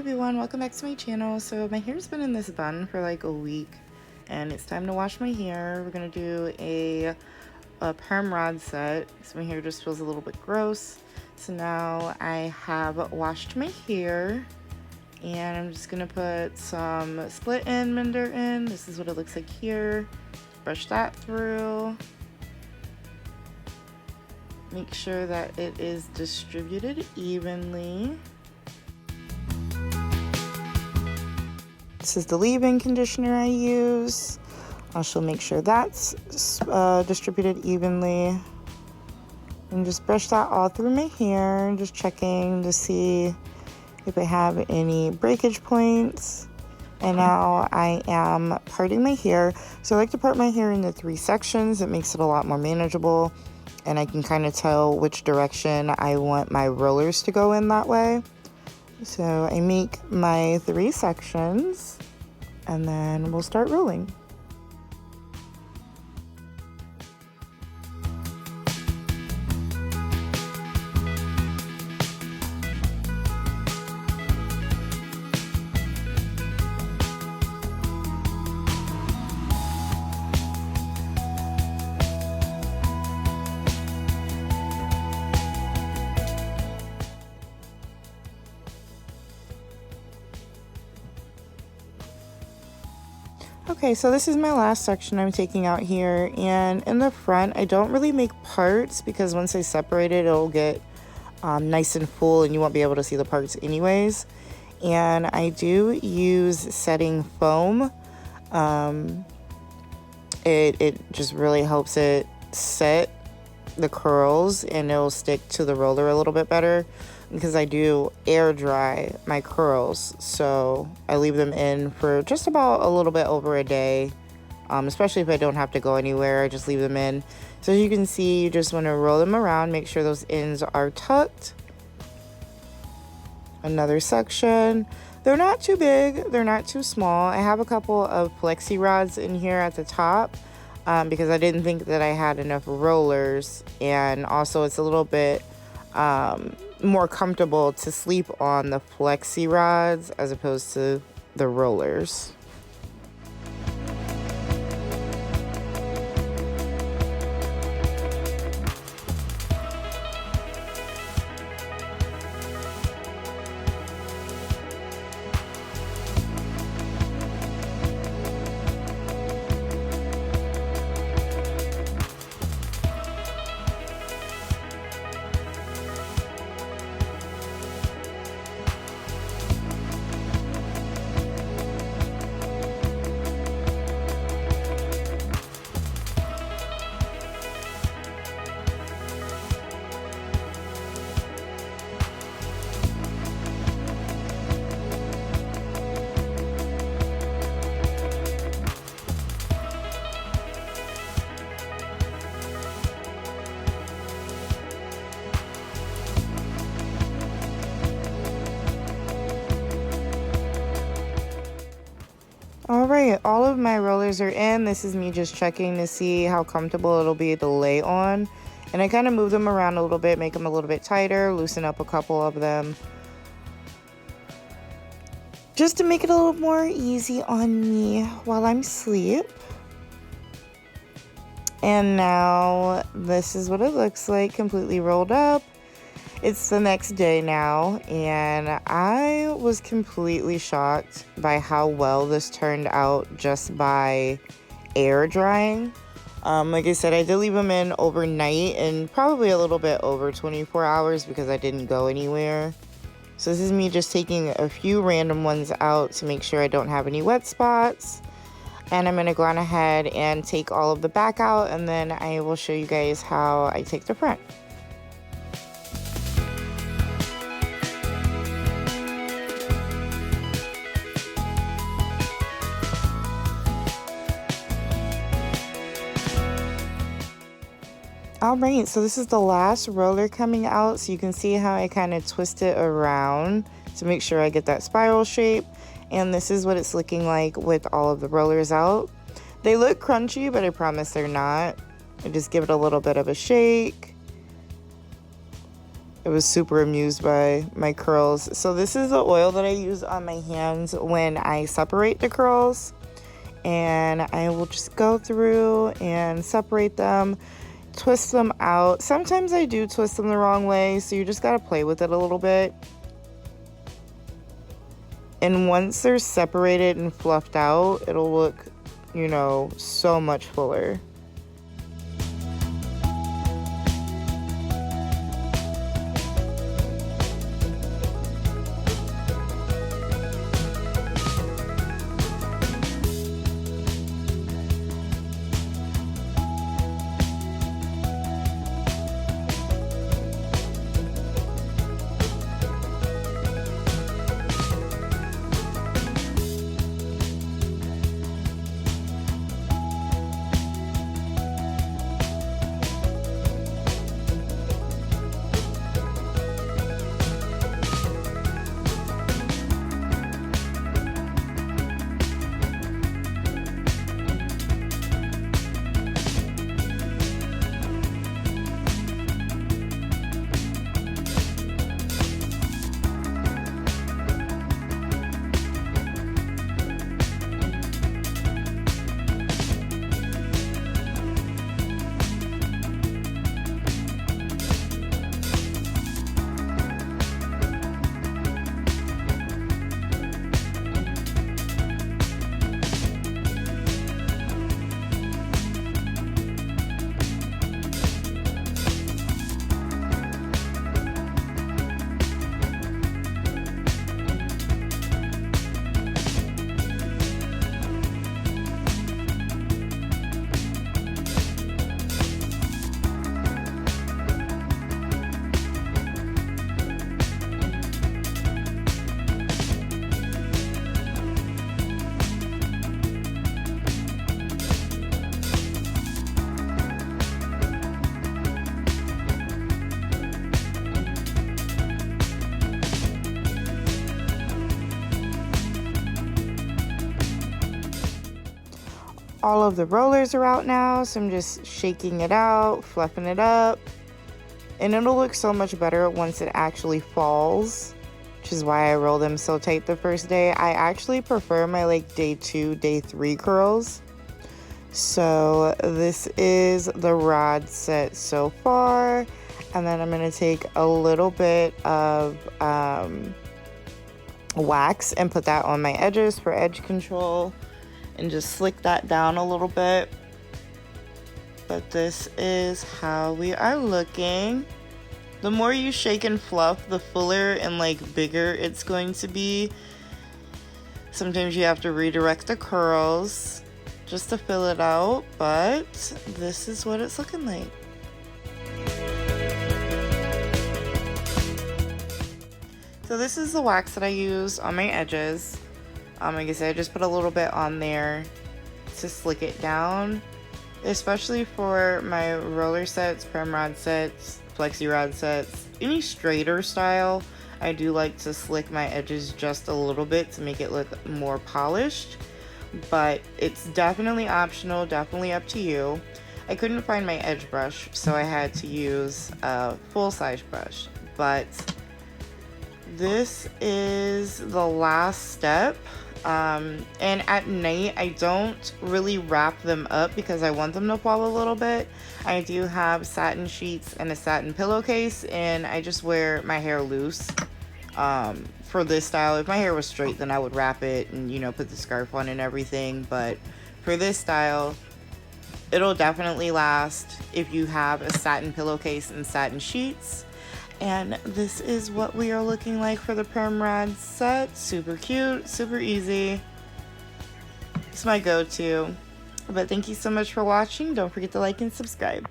everyone, welcome back to my channel. So my hair's been in this bun for like a week and it's time to wash my hair. We're gonna do a perm rod set because my hair just feels a little bit gross. So now I have washed my hair and I'm just gonna put some split end mender in. This is what it looks like here. Brush that through. Make sure that it is distributed evenly. This is the leave-in conditioner I use. Also make sure that's distributed evenly. And just brush that all through my hair, just checking to see if I have any breakage points. And now I am parting my hair. So I like to part my hair into 3 sections. It makes it a lot more manageable. And I can kind of tell which direction I want my rollers to go in that way. So I make my 3 sections and then we'll start rolling. Okay, so this is my last section I'm taking out here, and in the front I don't really make parts because once I separate it, it'll get nice and full and you won't be able to see the parts anyways. And I do use setting foam. It just really helps it set the curls and it'll stick to the roller a little bit better because I do air dry my curls, so I leave them in for just about a little bit over a day, especially if I don't have to go anywhere. I just leave them in. So as you can see, you just want to roll them around, make sure those ends are tucked. Another section. They're not too big, they're not too small. I have a couple of plexi rods in here at the top because I didn't think that I had enough rollers, and also it's a little bit more comfortable to sleep on the flexi rods as opposed to the rollers. Alright, all of my rollers are in. This is me just checking to see how comfortable it'll be to lay on. And I kind of move them around a little bit, make them a little bit tighter, loosen up a couple of them, just to make it a little more easy on me while I'm asleep. And now this is what it looks like, completely rolled up. It's the next day now, and I was completely shocked by how well this turned out just by air drying. Like I said, I did leave them in overnight and probably a little bit over 24 hours because I didn't go anywhere. So this is me just taking a few random ones out to make sure I don't have any wet spots. And I'm going to go on ahead and take all of the back out, and then I will show you guys how I take the front. Alright, so this is the last roller coming out, so you can see how I kind of twist it around to make sure I get that spiral shape. And this is what it's looking like with all of the rollers out. They look crunchy, but I promise they're not. I just give it a little bit of a shake. I was super amused by my curls. So this is the oil that I use on my hands when I separate the curls. And I will just go through and separate them, twist them out. Sometimes I do twist them the wrong way, so you just gotta play with it a little bit. And once they're separated and fluffed out, it'll look, you know, so much fuller. All of the rollers are out now, so I'm just shaking it out, fluffing it up, and it'll look so much better once it actually falls, which is why I roll them so tight the first day. I actually prefer my like day 2, day 3 curls. So this is the rod set so far, and then I'm going to take a little bit of wax and put that on my edges for edge control. And just slick that down a little bit. But this is how we are looking. The more you shake and fluff, the fuller and like bigger it's going to be. Sometimes you have to redirect the curls just to fill it out, but this is what it's looking like. So this is the wax that I use on my edges. Like I said, I just put a little bit on there to slick it down, especially for my roller sets, perm-rod sets, flexi rod sets, any straighter style. I do like to slick my edges just a little bit to make it look more polished, but it's definitely optional, definitely up to you. I couldn't find my edge brush, so I had to use a full-size brush, but this is the last step. And at night I don't really wrap them up because I want them to fall a little bit. I do have satin sheets and a satin pillowcase, and I just wear my hair loose for this style. If my hair was straight, then I would wrap it and, you know, put the scarf on and everything, but for this style it'll definitely last if you have a satin pillowcase and satin sheets. And this is what we are looking like for the perm-rod set. Super cute, super easy. It's my go-to. But thank you so much for watching. Don't forget to like and subscribe.